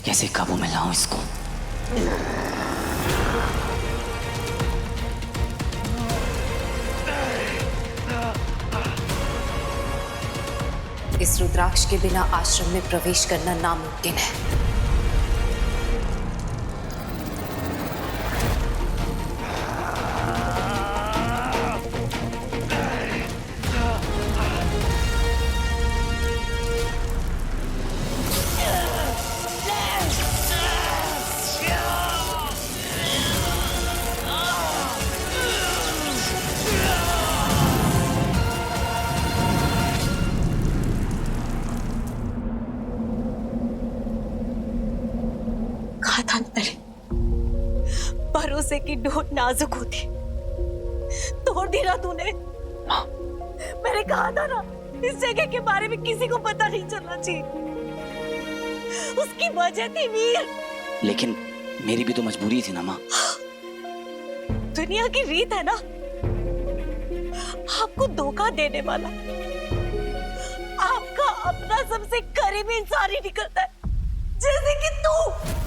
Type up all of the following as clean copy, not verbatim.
कैसे काबू में लाऊं इसको? इस रुद्राक्ष के बिना आश्रम में प्रवेश करना नामुमकिन है। भरोसे की डोर नाजुक होती, तोड़ दी ना तूने। मैंने कहा था ना, इस जगह के बारे में किसी को पता नहीं चलना चाहिए। उसकी वजह थी वीर। लेकिन मेरी भी तो मजबूरी थी ना माँ। दुनिया की रीत है ना, आपको धोखा देने वाला आपका अपना सबसे करीबी इंसान ही निकलता है, जैसे कि तू।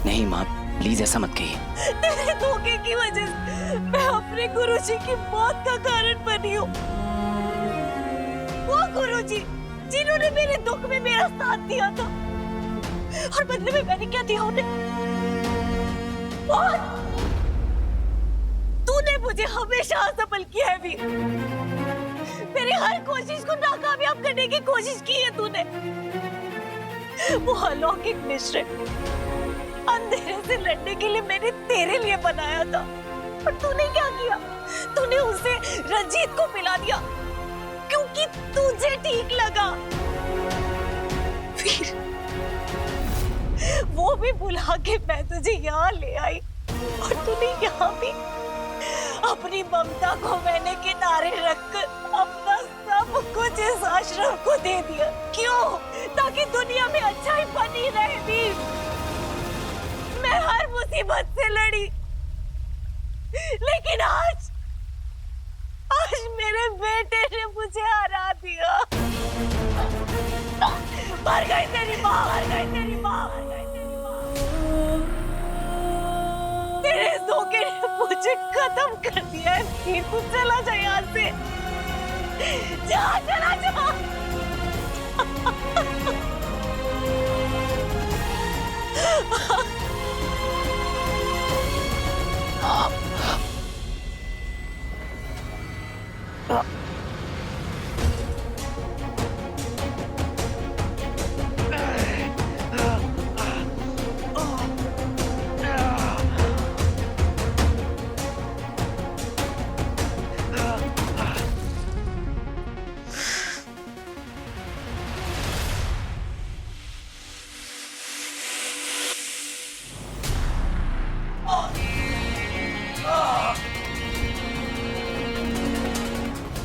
नहीं माँ, प्लीज ऐसा मत कहिए। तेरे धोखे की वजह से मैं अपने गुरुजी की मौत का कारण बनी हूँ। वो गुरुजी जिन्होंने मेरे दुख में मेरा साथ दिया था, और बदले में मैंने क्या दिया उन्हें? और तूने मुझे हमेशा असफल किया है वीर। मेरी हर कोशिश को नाकामयाब करने की कोशिश की है तूने। वो अलौकिक मिश्र अंधेरे से लड़ने के लिए मैंने तेरे लिए बनाया था, और तूने क्या किया? तूने उसे रंजीत को मिला दिया क्योंकि तुझे ठीक लगा। फिर वो भी बुला के मैं तुझे यहाँ ले आई, और तूने यहाँ भी अपनी ममता को मैंने किनारे रखकर अपना सब कुछ इस आश्रम को दे दिया। क्यों? ताकि दुनिया में अच्छाई बनी रहे वीर। मैं हर मुसीबत से लड़ी, लेकिन आज मेरे बेटे ने मुझे हरा दिया। मर गई तेरी माँ, मर गई तेरी माँ, मर गई तेरी माँ। तेरे धोखे ने मुझे खत्म कर दिया है वीर। तू चला जा यहाँ से, जा, चला जा।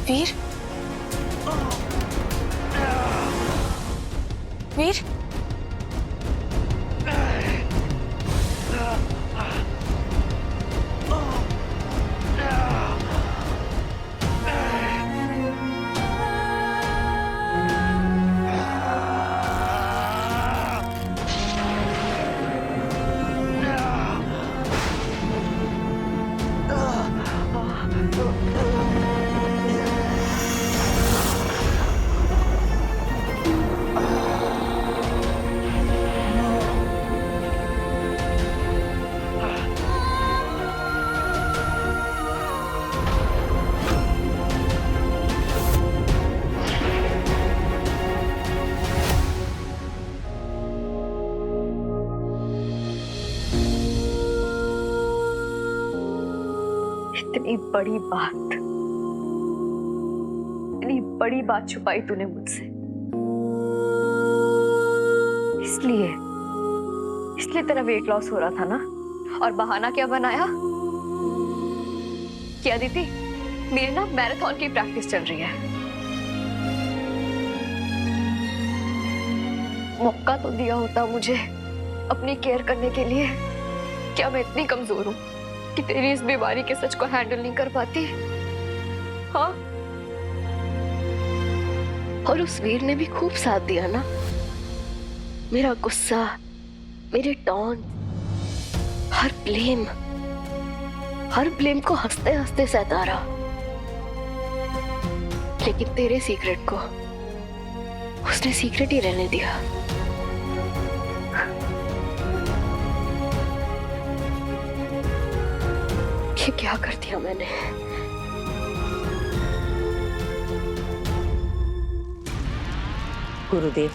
वीर, वीर, इतनी बड़ी बात छुपाई तूने मुझसे। इसलिए तेरा वेट लॉस हो रहा था ना? और बहाना क्या बनाया? क्या दीदी, मेरी ना मैराथन की प्रैक्टिस चल रही है। मौका तो दिया होता मुझे अपनी केयर करने के लिए। क्या मैं इतनी कमजोर हूँ कि तेरी इस बीमारी के सच को हैंडल नहीं कर पाती? हाँ? और उस वीर ने भी खूब साथ दिया ना। मेरा गुस्सा, मेरे टॉन्ट, हर ब्लेम को हंसते हंसते सहता रहा, लेकिन तेरे सीक्रेट को उसने सीक्रेट ही रहने दिया। ये क्या कर दिया मैंने? गुरुदेव,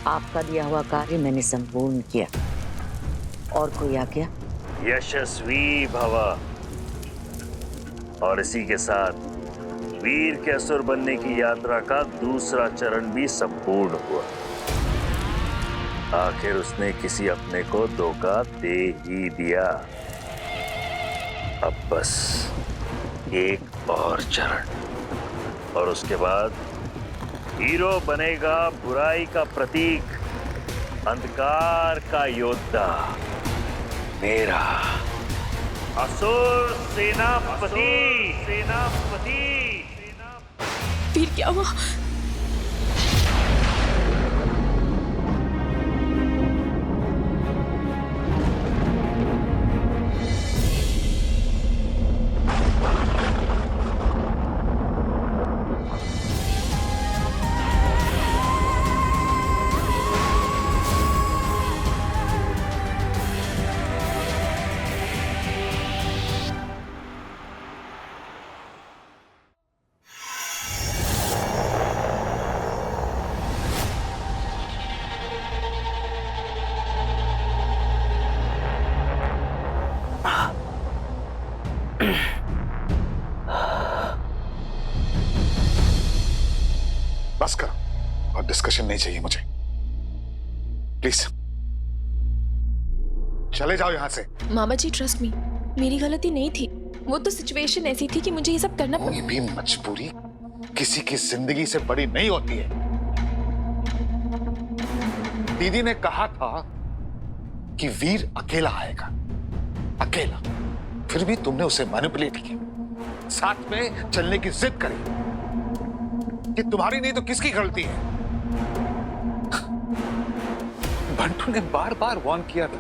आपका दिया हुआ कार्य मैंने संपूर्ण किया। और कोई आज्ञा? यशस्वी भव। और इसी के साथ वीर के असुर बनने की यात्रा का दूसरा चरण भी संपूर्ण हुआ। आखिर उसने किसी अपने को धोखा दे ही दिया। अब बस एक और चरण और उसके बाद हीरो बनेगा बुराई का प्रतीक, अंधकार का योद्धा, मेरा असुर सेनापति। वीर क्या हुआ? बस करो, और डिस्कशन नहीं चाहिए मुझे, प्लीज चले जाओ यहां से। मामा जी ट्रस्ट मी, मेरी गलती नहीं थी। वो तो सिचुएशन ऐसी थी कि मुझे ये सब करना कोई भी मजबूरी किसी की जिंदगी से बड़ी नहीं होती है। दीदी ने कहा था कि वीर अकेला आएगा, अकेला। फिर भी तुमने उसे मैनिपुलेट किया, साथ में चलने की जिद करी कि तुम्हारी नहीं तो किसकी गलती है। बंटू ने बार बार वार्न किया था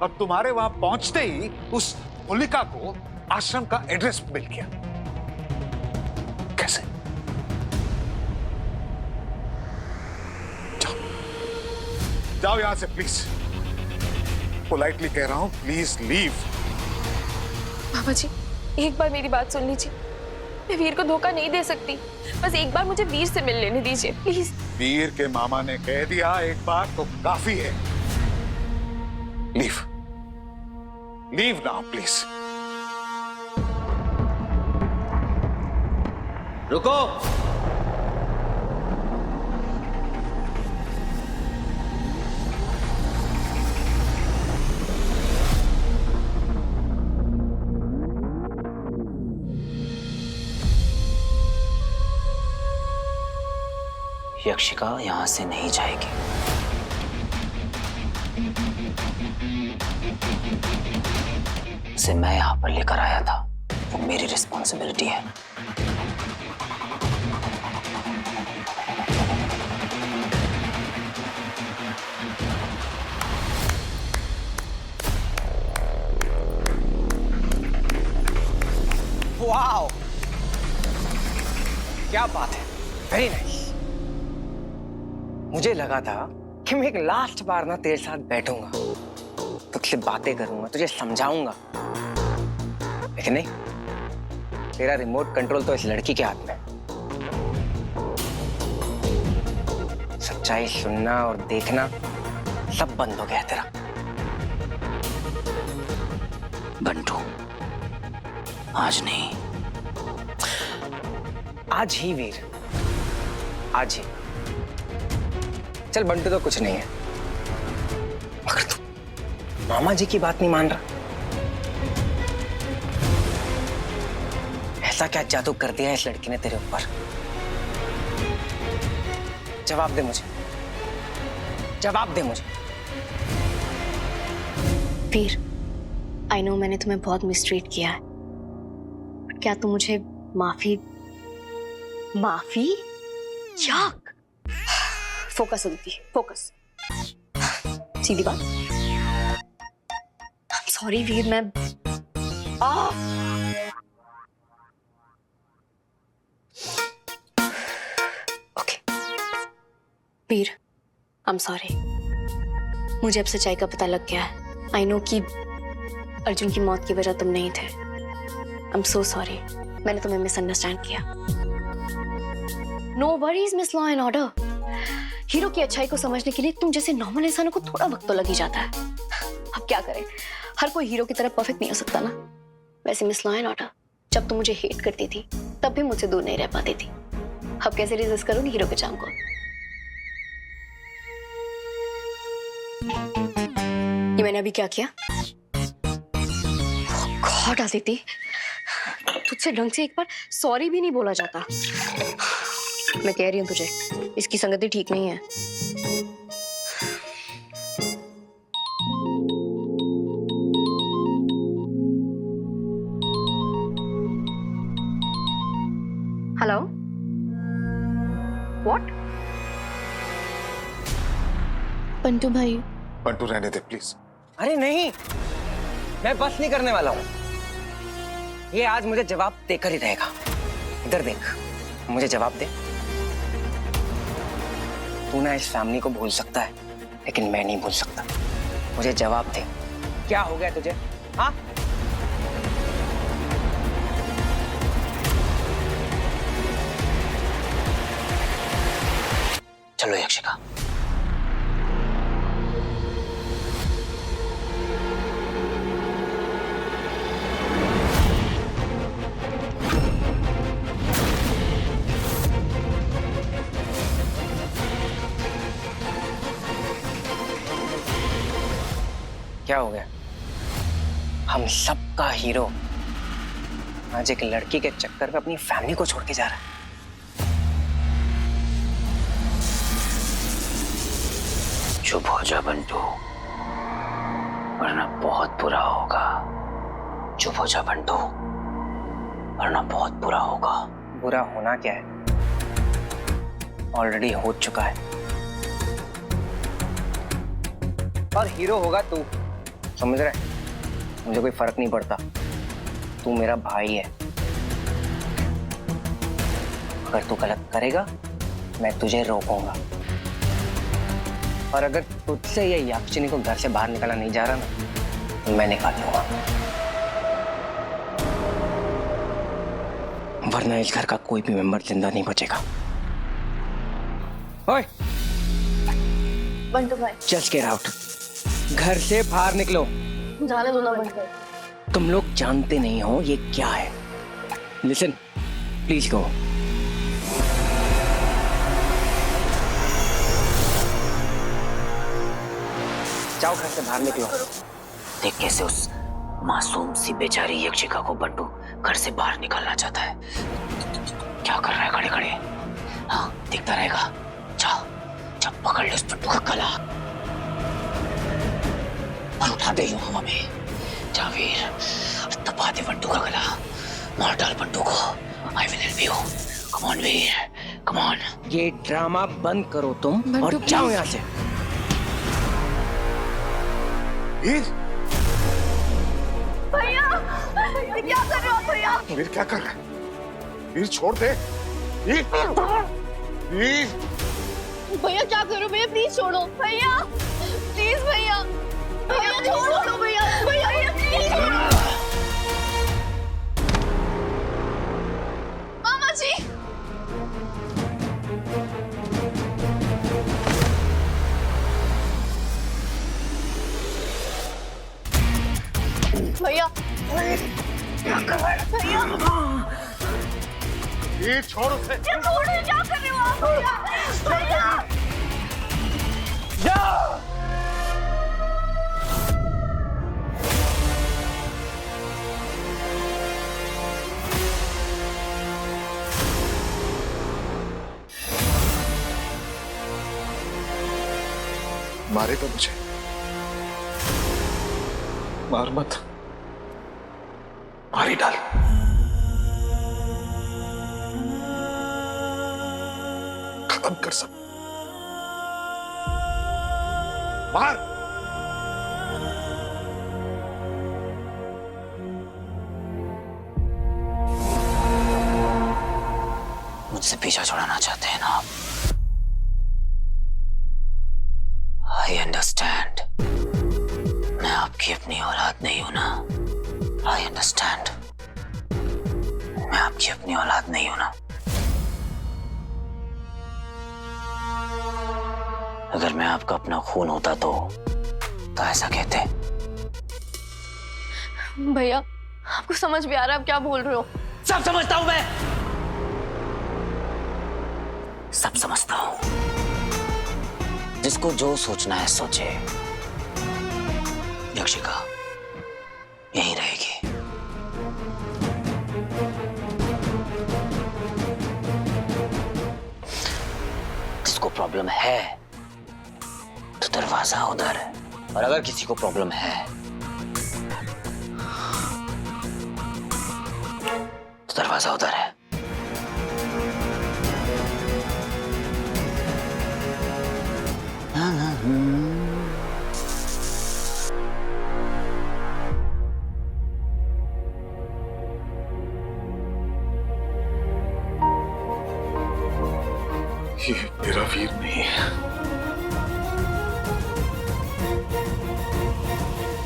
और तुम्हारे वहां पहुंचते ही उस होलिका को आश्रम का एड्रेस मिल गया। कैसे? जाओ, जाओ यहां से प्लीज। पोलाइटली कह रहा हूं, प्लीज लीव। मामा जी एक बार मेरी बात सुन लीजिए। मैं वीर को धोखा नहीं दे सकती। बस एक बार मुझे वीर से मिल लेने दीजिए प्लीज। वीर के मामा ने कह दिया एक बार तो काफी है। Leave, leave now please. रुको। यक्षिका यहां से नहीं जाएगी। उसे मैं यहां पर लेकर आया था, वो मेरी रिस्पॉन्सिबिलिटी है। वाओ, क्या बात है, वेरी नाइस। मुझे लगा था कि मैं एक लास्ट बार ना तेरे साथ बैठूंगा, तुझसे बातें करूंगा, तुझे समझाऊंगा, लेकिन नहीं, तेरा रिमोट कंट्रोल तो इस लड़की के हाथ में। सच्चाई सुनना और देखना सब बंद हो गया तेरा। बंटू, आज नहीं। आज ही वीर, आज ही। चल बंटू तो कुछ नहीं है, मगर तू मामा जी की बात नहीं मान रहा। ऐसा क्या जादू कर दिया इस लड़की ने तेरे ऊपर? जवाब दे मुझे, जवाब दे मुझे। वीर, आई नो मैंने तुम्हें बहुत मिसट्रीट किया है। क्या तुम मुझे माफी? याक! फोकस होती, फोकस। सीधी बात। सॉरी वीर, मैं okay Veer, I am sorry. मुझे अब सच्चाई का पता लग गया है। आई नो कि अर्जुन की मौत की वजह तुम नहीं थे। आई एम सो सॉरी, मैंने तुम्हें मिसअंडरस्टैंड किया। No worries miss law and order. Hero की अच्छाई को समझने के लिए तुम जैसे नॉर्मल इंसानों को थोड़ा वक्त तो लग ही जाता है। अब क्या करें, हर कोई हीरो की तरह परफेक्ट नहीं हो सकता ना। वैसे मिस लॉ एंड ऑर्डर, जब तुम मुझे हेट करती थी तब भी मुझसे दूर नहीं रह पाती थी। अब कैसे रेजिस्ट करूंगी हीरो के चाम को। ये मैंने अभी क्या किया? गॉड आदिति, तुझसे ढंग से एक बार सॉरी भी नहीं बोला जाता। मैं कह रही हूं तुझे, इसकी संगति ठीक नहीं है। Hello, what? पंटू भाई, बंटू रहने दे प्लीज। अरे नहीं, मैं बस नहीं करने वाला हूँ। ये आज मुझे जवाब देकर ही रहेगा। इधर देख, मुझे जवाब दे। तू ना इस फैमिली को भूल सकता है, लेकिन मैं नहीं भूल सकता। मुझे जवाब दे, क्या हो गया तुझे? हाँ, चलो यक्षिका। क्या हो गया? हम सबका हीरो आज एक लड़की के चक्कर में अपनी फैमिली को छोड़ के जा रहा है। चुप हो जा बंटू, वरना बहुत बुरा होगा। चुप हो जा बंटू, वरना बहुत बुरा होगा। बुरा होना क्या है? ऑलरेडी हो चुका है। और हीरो होगा तू, समझ रहे? मुझे कोई फर्क नहीं पड़ता, तू मेरा भाई है। अगर तू गलत करेगा मैं तुझे रोकूंगा, और अगर तुझसे ये याक्षिनी को घर से बाहर निकाला नहीं जा रहा ना, तो मैं निकाल दूंगा। वरना इस घर का कोई भी मेंबर जिंदा नहीं बचेगा। ओए पंटू भाई, जस्ट गेट आउट। घर से बाहर निकलो। जाने दो ना पंटू। तुम लोग जानते नहीं हो ये क्या है। Listen, please go. जाओ, घर से बाहर निकलो। देख कैसे उस मासूम सी बेचारी यक्षिका को बंटू घर से बाहर निकालना चाहता है। क्या कर रहा है खड़े खड़े? हाँ, दिखता रहेगा। जाओ, जब पकड़ ले उस बंटू का गला और उठा दे यूं हवा में। जा वीर, दबा दे बंटू का गला, मार डाल बंटू को। I will help you. Come on Veer, come on. ये ड्रामा बंद करो तुम और जाओ यहाँ से। वीर, भैया, क्या कर रहे हो भैया? वीर क्या कर रहा है? वीर छोड़ दे। वीर, वीर, भैया क्या करो? भैया प्लीज छोड़ो। भैया प्लीज, भैया भैया छोड़ो भैया। भैया प्लीज छोड़ो। मामा जी, भैया क्या कर रहा है? भैया वीर छोड़ उसे। क्या कर रहे हो आप? भैया मारेगा मुझे? मार मत, मार ही डाल। खत्म कर सब। मार। मुझसे पीछा छुड़ाना चाहते हैं ना आप? I understand. मैं आपकी अपनी औलाद नहीं हूं ना। I understand. मैं आपकी अपनी औलाद नहीं हूं ना। अगर मैं आपका अपना खून होता तो ऐसा कहते। भैया, आपको समझ भी आ रहा है आप क्या बोल रहे हो? सब समझता हूं मैं, सब समझता हूं। जिसको जो सोचना है सोचे। यक्षिका यहीं रहेगी। जिसको प्रॉब्लम है तो दरवाजा उधर है, और अगर किसी को प्रॉब्लम है तो दरवाजा उधर है। ये मेरा वीर नहीं है।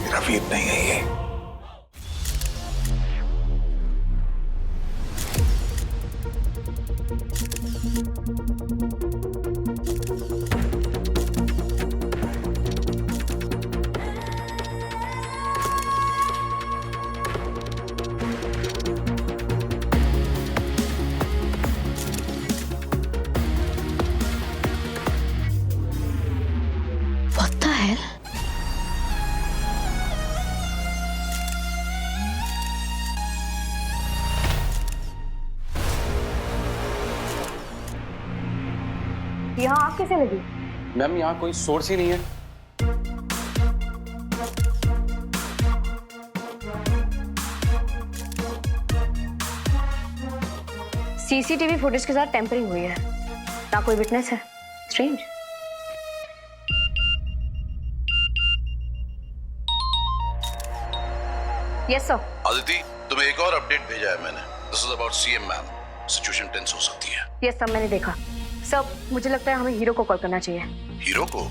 मेरा वीर नहीं है ये। What the hell? यहाँ आग कैसे लगी? मैम यहाँ कोई सोर्स ही नहीं है। सीसीटीवी फुटेज के साथ टेम्परिंग हुई है, ना कोई विटनेस है। स्ट्रेंज। Yes sir. आदिति, तुम्हें एक और अपडेट भेजा है मैंने। This is about CM ma'am. Situation tense हो सकती है। यस सर, मैंने देखा। सर, मुझे लगता है हमें हीरो को कॉल करना चाहिए। हीरो को?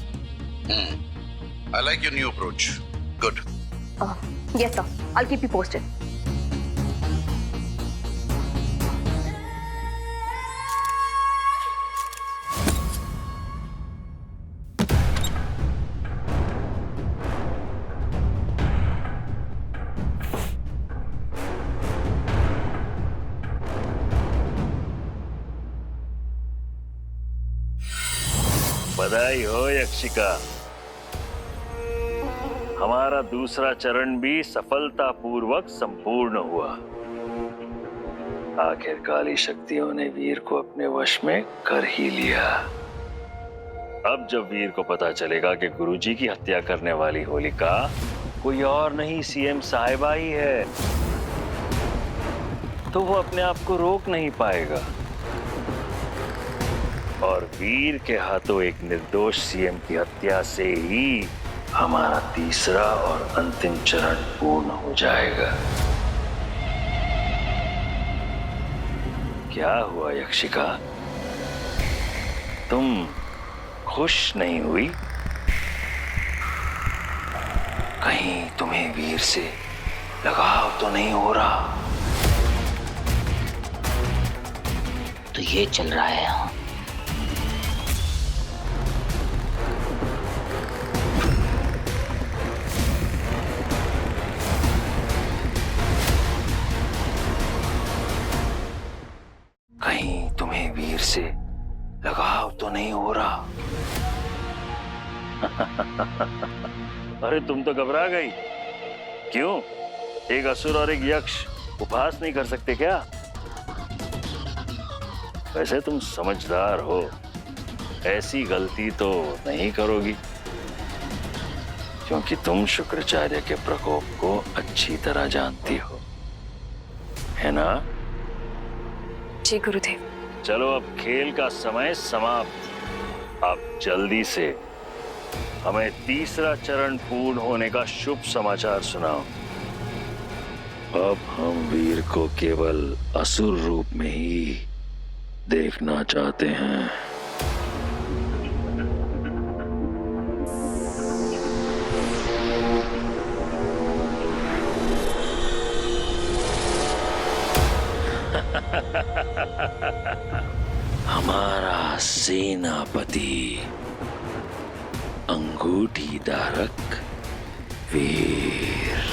I like your new approach. Good. Yes sir, I will keep you posted. बधाई हो यक्षिका, हमारा दूसरा चरण भी सफलतापूर्वक संपूर्ण हुआ। आखिर काली शक्तियों ने वीर को अपने वश में कर ही लिया। अब जब वीर को पता चलेगा कि गुरुजी की हत्या करने वाली होलिका कोई और नहीं सीएम साहिबा ही है, तो वो अपने आप को रोक नहीं पाएगा और वीर के हाथों एक निर्दोष सीएम की हत्या से ही हमारा तीसरा और अंतिम चरण पूर्ण हो जाएगा। क्या हुआ यक्षिका, तुम खुश नहीं हुई? कहीं तुम्हें वीर से लगाव तो नहीं हो रहा? तो ये चल रहा है। हाँ, कहीं तुम्हें वीर से लगाव तो नहीं हो रहा? अरे तुम तो घबरा गई। क्यों? एक असुर और एक यक्ष उपहास नहीं कर सकते क्या? वैसे तुम समझदार हो, ऐसी गलती तो नहीं करोगी, क्योंकि तुम शुक्राचार्य के प्रकोप को अच्छी तरह जानती हो, है ना? जी गुरुदेव। चलो अब खेल का समय समाप्त। अब जल्दी से हमें तीसरा चरण पूर्ण होने का शुभ समाचार सुनाओ। अब हम वीर को केवल असुर रूप में ही देखना चाहते हैं? हमारा सेनापति अंगूठी धारक वीर।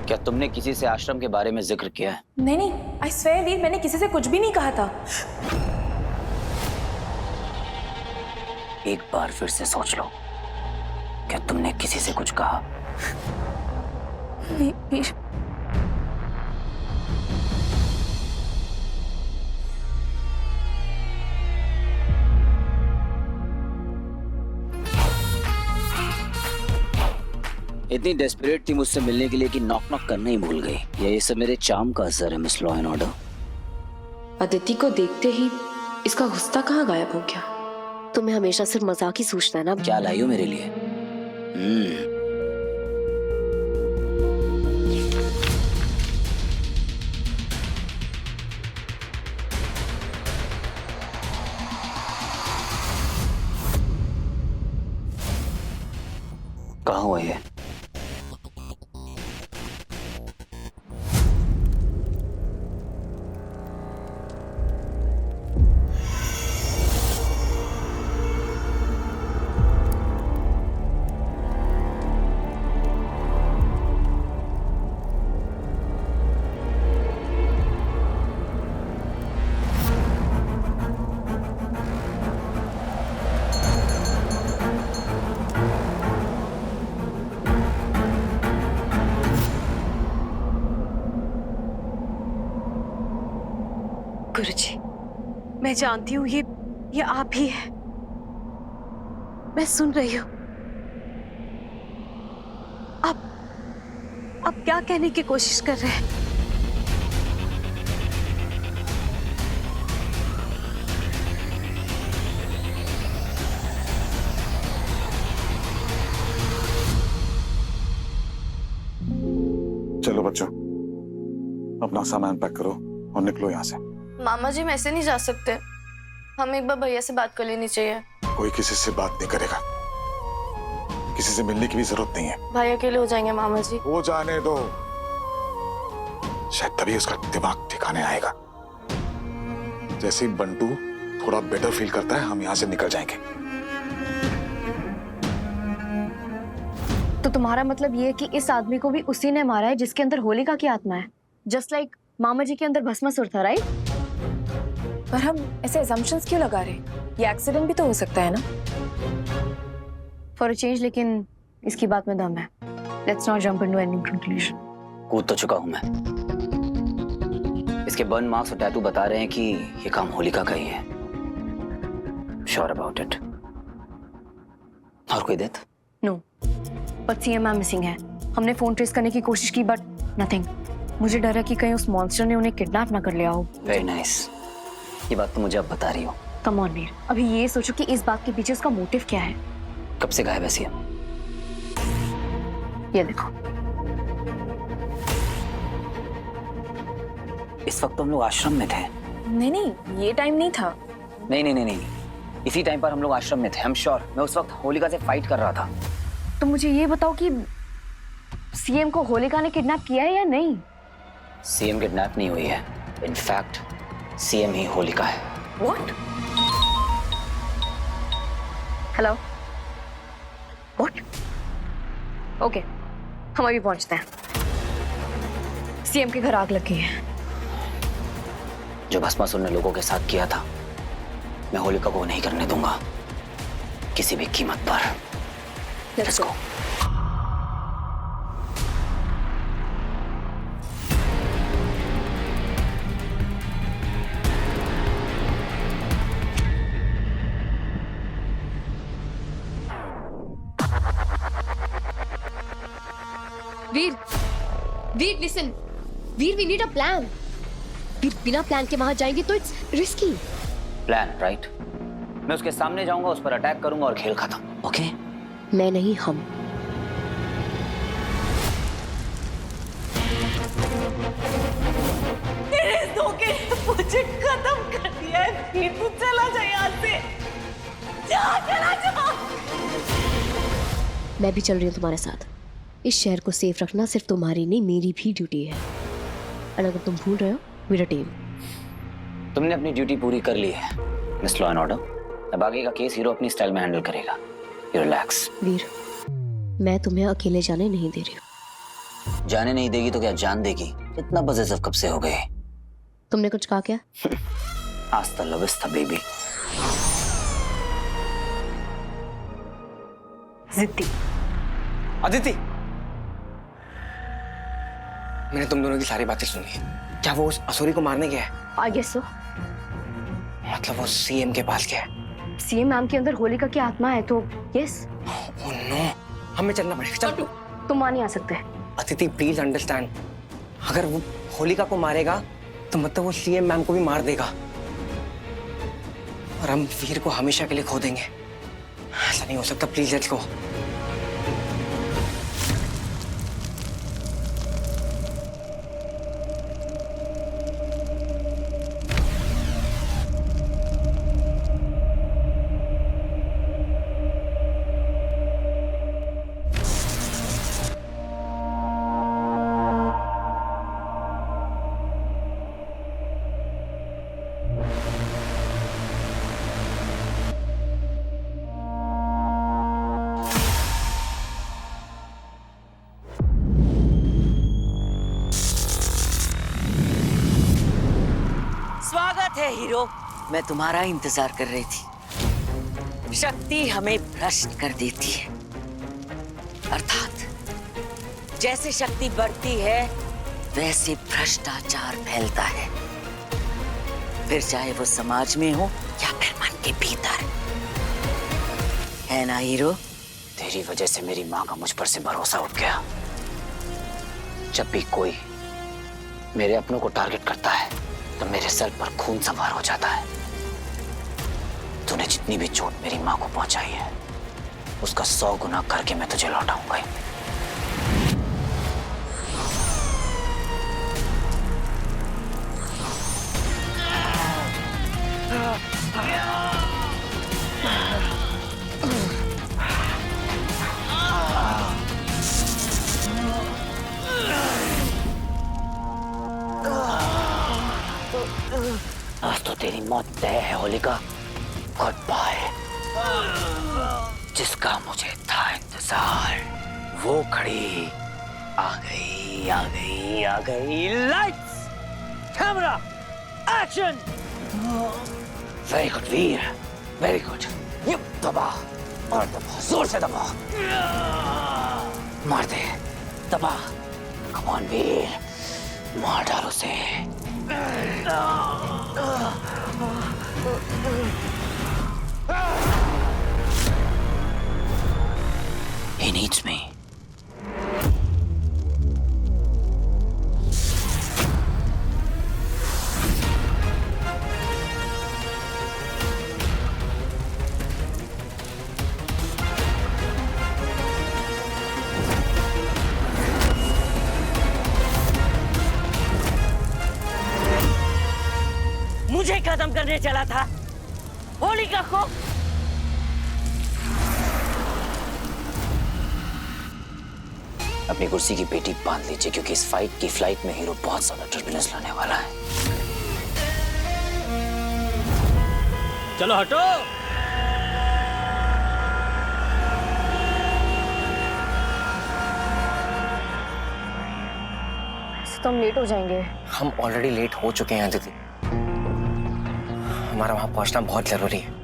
क्या तुमने किसी से आश्रम के बारे में जिक्र किया है? नहीं नहीं, आई स्वेयर वीर, मैंने किसी से कुछ भी नहीं कहा था। एक बार फिर से सोच लो, क्या तुमने किसी से कुछ कहा? वीर, इतनी डेस्परेट थी मुझसे मिलने के लिए कि नॉक नॉक करना ही भूल गई। ये सब मेरे चार्म का असर है miss law and order. Aditi को देखते ही इसका गुस्सा कहाँ गायब हो गया? तुम्हें हमेशा सिर्फ मजाक ही सोचता है ना। क्या लाई हो मेरे लिए? कहाँ हुआ ये? गुरुजी, मैं जानती हूँ ये आप ही है। मैं सुन रही हूँ। आप क्या कहने की कोशिश कर रहे हैं? चलो बच्चों, अपना सामान पैक करो और निकलो यहाँ से। मामा जी, हम ऐसे नहीं जा सकते। हमें एक बार भैया से बात कर लेनी चाहिए। कोई किसी से बात नहीं करेगा, किसी से मिलने की भी जरूरत नहीं है। भाई अकेले हो जाएंगे मामा जी। वो जाने दो, शायद तभी उसका दिमाग ठिकाने आएगा। जैसे ही बंटू थोड़ा बेटर फील करता है, हम यहाँ से निकल जाएंगे। तो तुम्हारा मतलब ये है कि इस आदमी को भी उसी ने मारा है जिसके अंदर होलिका की आत्मा है, जस्ट लाइक मामा जी के अंदर भस्मासुर था, राइट? पर हम ऐसे assumptions क्यों लगा रहे? ये एक्सीडेंट भी तो हो सकता है ना? फॉर अ चेंज, लेकिन इसकी बात में दम है। Let's not jump into any conclusion. कूद तो चुका हूं मैं। इसके बर्न मार्क्स और टैटू बता रहे हैं कि ये काम होलिका का ही है। Sure about it? और कोई death? No, but CM ma'am missing है। हमने फोन ट्रेस करने की कोशिश की बट नथिंग। मुझे डर है कि कहीं उस मॉन्स्टर ने उन्हें किडनैप ना कर लिया हो। Very nice. ये बात तो मुझे अब बता रही हो। कम ऑन वीर, अभी ये सोचो कि इस बात के पीछे उसका मोटिव क्या है। कब से गायब है सीएम? ये देखो, इस वक्त तो हम लोग आश्रम में थे। नहीं नहीं, ये टाइम नहीं था। नहीं, इसी टाइम पर हम लोग आश्रम में थे। हम श्योर। मैं उस वक्त होलिका से फाइट कर रहा था। तो मुझे ये बताओ कि सीएम को होलिका ने किडनैप किया है या नहीं? सीएम किडनैप नहीं हुई है। इनफैक्ट सीएम ही होलिका है। What? Hello, what? ओके, हम अभी पहुंचते हैं। सीएम के घर आग लग गई है। जो भस्मासुर ने लोगों के साथ किया था, मैं होलिका को नहीं करने दूंगा किसी भी कीमत पर। Let's go. Veer listen, Veer we need a plan. Veer बिना प्लान के वहां जाएंगे तो इट्स रिस्की। Plan right? मैं उसके सामने जाऊंगा, उस पर अटैक करूंगा और खेल खत्म। ओके? मैं नहीं, हम। तेरे इस धोखे ने मुझे खत्म कर दिया है वीर। तू चला जा यहाँ से, जा, चला जा। मैं भी चल रही हूँ तुम्हारे साथ। इस शहर को सेफ रखना सिर्फ तुम्हारी नहीं, मेरी भी ड्यूटी है। और अगर तुम भूल रहे हो, मेरा टीम। तुमने अपनी ड्यूटी पूरी कर ली है मिस लॉ एंड ऑर्डर। अब आगे का केस हीरो अपनी स्टाइल में हैंडल करेगा। You relax. वीर, मैं तुम्हें अकेले जाने नहीं दे रही हूँ। जाने नहीं देगी तो क्या जान देगी? इतना पॉसेसिव कब से हो गए? तुमने कुछ कहा क्या? हasta la vista बेबी। जिद्दी। अदिति, मैंने तुम दोनों की सारी बातें सुनी। क्या वो उस असुरी को मारने गया है? I guess so. मतलब वो सीएम के पास गया है? सीएम मैम के अंदर होलिका की आत्मा है तो यस। ओह नो, हमें चलना पड़ेगा। चल। तुम वहां नहीं आ सकते। अदिति प्लीज अंडरस्टैंड, अगर वो होलिका को मारेगा तो मतलब वो सीएम मैम को भी मार देगा और हम वीर को हमेशा के लिए खो देंगे। ऐसा नहीं हो सकता, प्लीज लेट्स गो। स्वागत है हीरो। मैं तुम्हारा इंतजार कर रही थी। शक्ति हमें भ्रष्ट कर देती है, अर्थात जैसे शक्ति बढ़ती है वैसे भ्रष्टाचार फैलता है, फिर चाहे वो समाज में हो या फिर मन के भीतर। है ना हीरो? तेरी वजह से मेरी माँ का मुझ पर से भरोसा उठ गया। जब भी कोई मेरे अपनों को टारगेट करता है तो मेरे सर पर खून सवार हो जाता है। तूने जितनी भी चोट मेरी माँ को पहुंचाई है उसका 100 गुना करके मैं तुझे लौटाऊंगा। आज तो तेरी मौत तय है होलिका। Good bye. जिसका मुझे था इंतजार वो खड़ी आ गई, आ गई, आ गई। Lights, camera, action. Very good Veer, very good. ये दबा और दबा, जोर से दबा। मार दे, दबा। कम ऑन वीर, मार डाल उसे। He needs me. मुझे खत्म करने चला था होलिका को। अपनी कुर्सी की पेटी बांध लीजिए क्योंकि इस फाइट की फ्लाइट में हीरो बहुत ज्यादा टर्बुलेंस लाने वाला है। चलो हटो। तो हम लेट हो जाएंगे। हम ऑलरेडी लेट हो चुके हैं अदिति, हमारा वहां पहुंचना बहुत जरूरी है।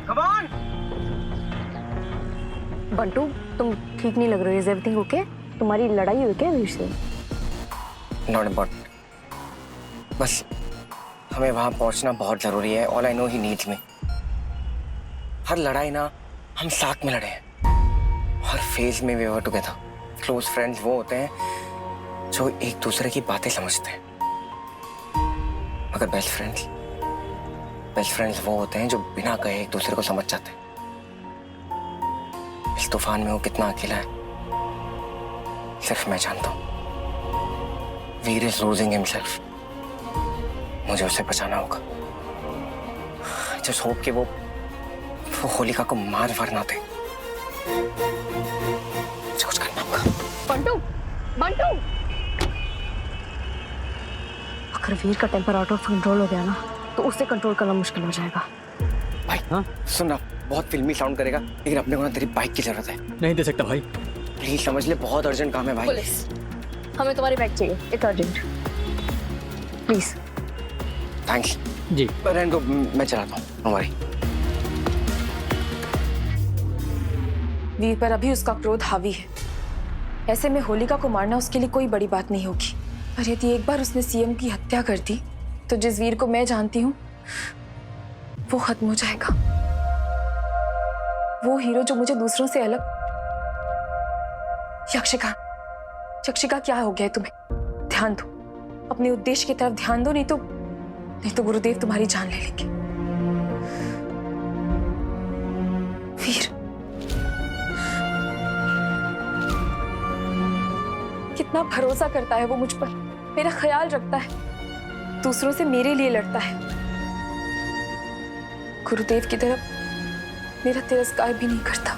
Come on! बंटू, तुम ठीक नहीं लग रहे हो। Is everything okay? तुम्हारी लड़ाई हुई क्या वीर से? नॉट इम्पोर्टेंट, बस हमें वहां पहुंचना बहुत जरूरी है। All I know he needs me. हर लड़ाई ना हम साथ में लड़े हैं, हर फेज में we were together. Close friends वो होते हैं जो एक दूसरे की बातें समझते हैं, मगर बेस्ट फ्रेंड्स वो होते हैं जो बिना कहे एक दूसरे को समझ जाते हैं। इस तूफान में वो कितना अकेला है सिर्फ मैं जानता हूं। वीर इज लूजिंग हिमसेल्फ। मुझे उसे बचाना होगा। जस्ट होप कि वो होलिका को मार ना दे। मुझे कुछ करना होगा। बंटू, बंटू, अगर वीर का टेम्पर आउट ऑफ कंट्रोल हो गया ना तो उसे कंट्रोल करना मुश्किल हो जाएगा। भाई हाँ? सुन रहा, बहुत फिल्मी साउंड करेगा लेकिन अपने को ना तेरी बाइक की जरूरत है। नहीं दे सकता भाई। प्लीज समझ ले, बहुत अर्जेंट काम है भाई। पुलिस, हमें तुम्हारी बाइक चाहिए, इट्स अर्जेंट, प्लीज। थैंक्स जी। रहने दो, मैं चलाता हूँ हमारी। वीर पर अभी उसका क्रोध हावी है। ऐसे में होलिका को मारना उसके लिए कोई बड़ी बात नहीं होगी। पर यदि एक बार उसने सीएम की हत्या कर दी तो जिस वीर को मैं जानती हूँ वो खत्म हो जाएगा। वो हीरो जो मुझे दूसरों से अलग। यक्षिका, यक्षिका क्या हो गया है तुम्हें? ध्यान दो, अपने उद्देश्य की तरफ ध्यान दो, नहीं तो गुरुदेव तुम्हारी जान ले लेंगे। वीर, कितना भरोसा करता है वो मुझ पर, मेरा ख्याल रखता है, दूसरों से मेरे लिए लड़ता है। गुरुदेव की तरफ मेरा तिरस्कार भी नहीं करता।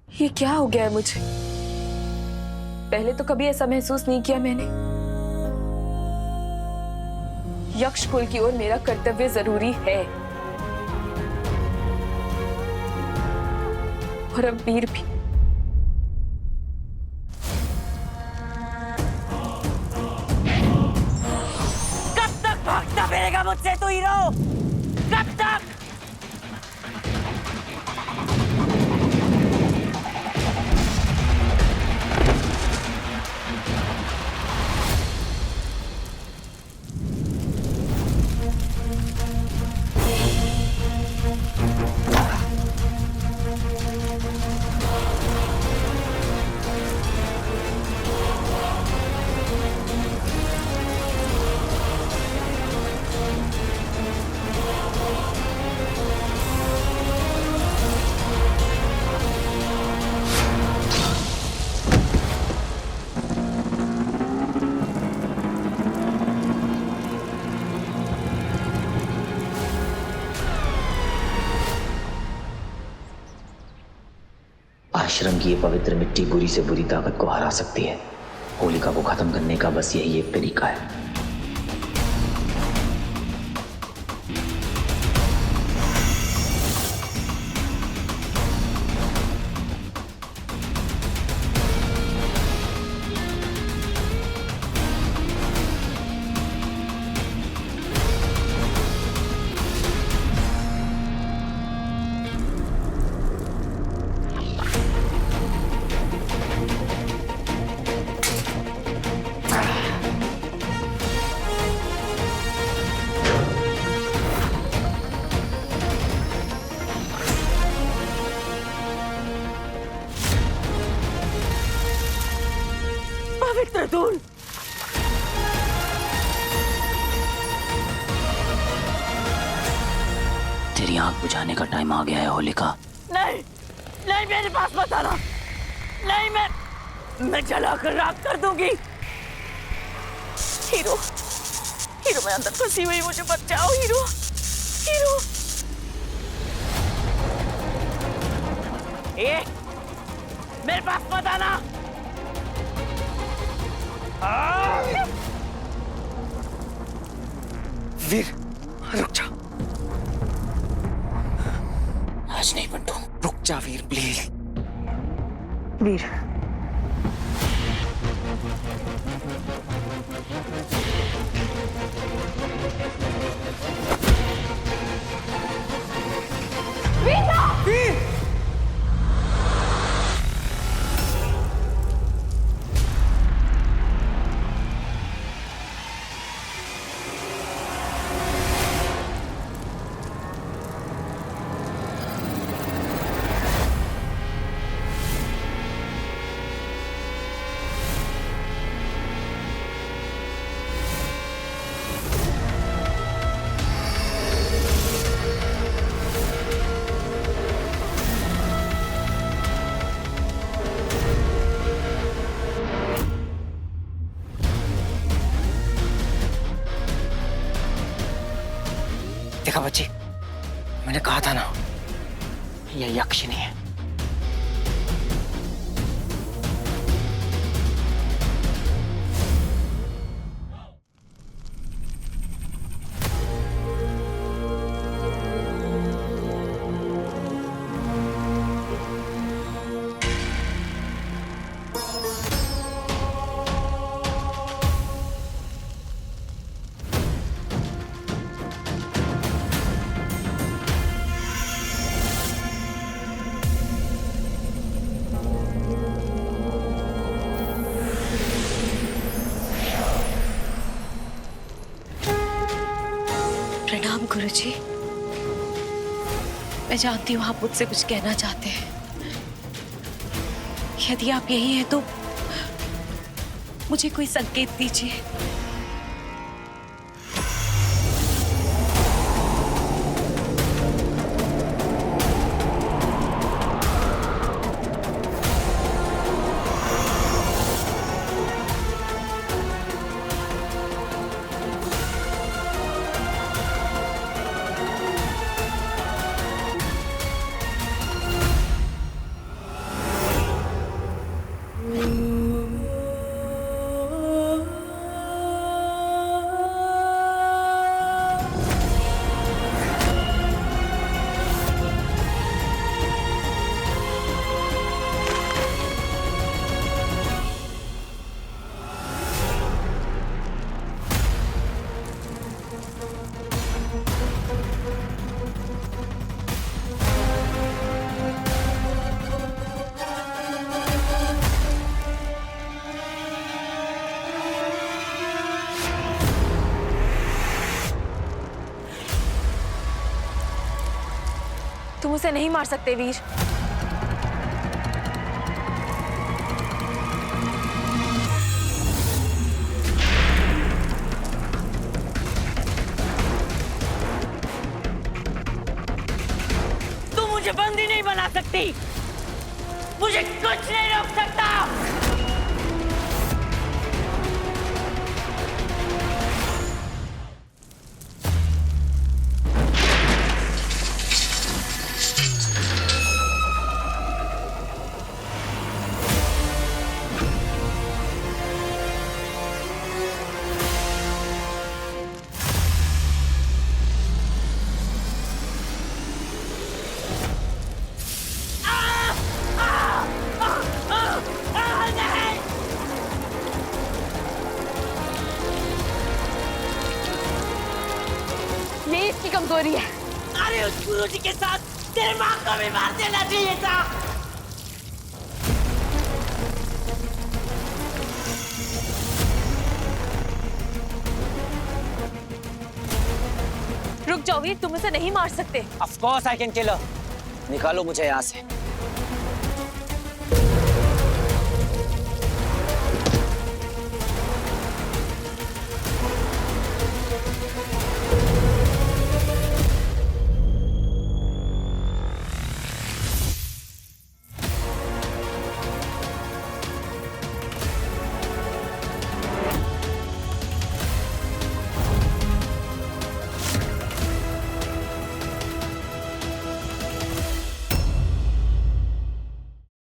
ये क्या हो गया है मुझे? पहले तो कभी ऐसा महसूस नहीं किया मैंने। यक्ष कुल की ओर मेरा कर्तव्य जरूरी है और अब वीर भी। कब तक भागता फिरेगा मुझसे तू हीरो? कब तक? आश्रम की ये पवित्र मिट्टी बुरी से बुरी ताकत को हरा सकती है। होलिका को खत्म करने का बस यही एक तरीका है। पवित्र धूल, तेरी आंख बुझाने का टाइम आ गया है होलिका। नहीं नहीं, मेरे पास मत आना। नहीं, मैं जलाकर राख कर दूंगी। हीरो, हीरो मैं अंदर फंसी हुई, मुझे बचाओ हीरो, हीरो। ये मेरे पास मत आना। वीर रुक जा। आज नहीं बंटू। रुक जा वीर प्लीज। वीर, देखा बच्ची, मैंने कहा था ना, ये यक्षिणी है। प्रणाम गुरुजी। मैं जानती हूँ आप मुझसे कुछ कहना चाहते हैं। यदि आप यही हैं तो मुझे कोई संकेत दीजिए। तुम उसे नहीं मार सकते वीर। तुम मुझे बंदी नहीं बना सकती, मुझे कुछ नहीं रोक सकता। ये इसकी कमजोरी है। अरे उस गुरुजी के साथ तेरे माँ को भी मार देना चाहिए था। रुक जाओ वीर, तुम उसे नहीं मार सकते। Of course I can kill her. निकालो मुझे यहाँ से।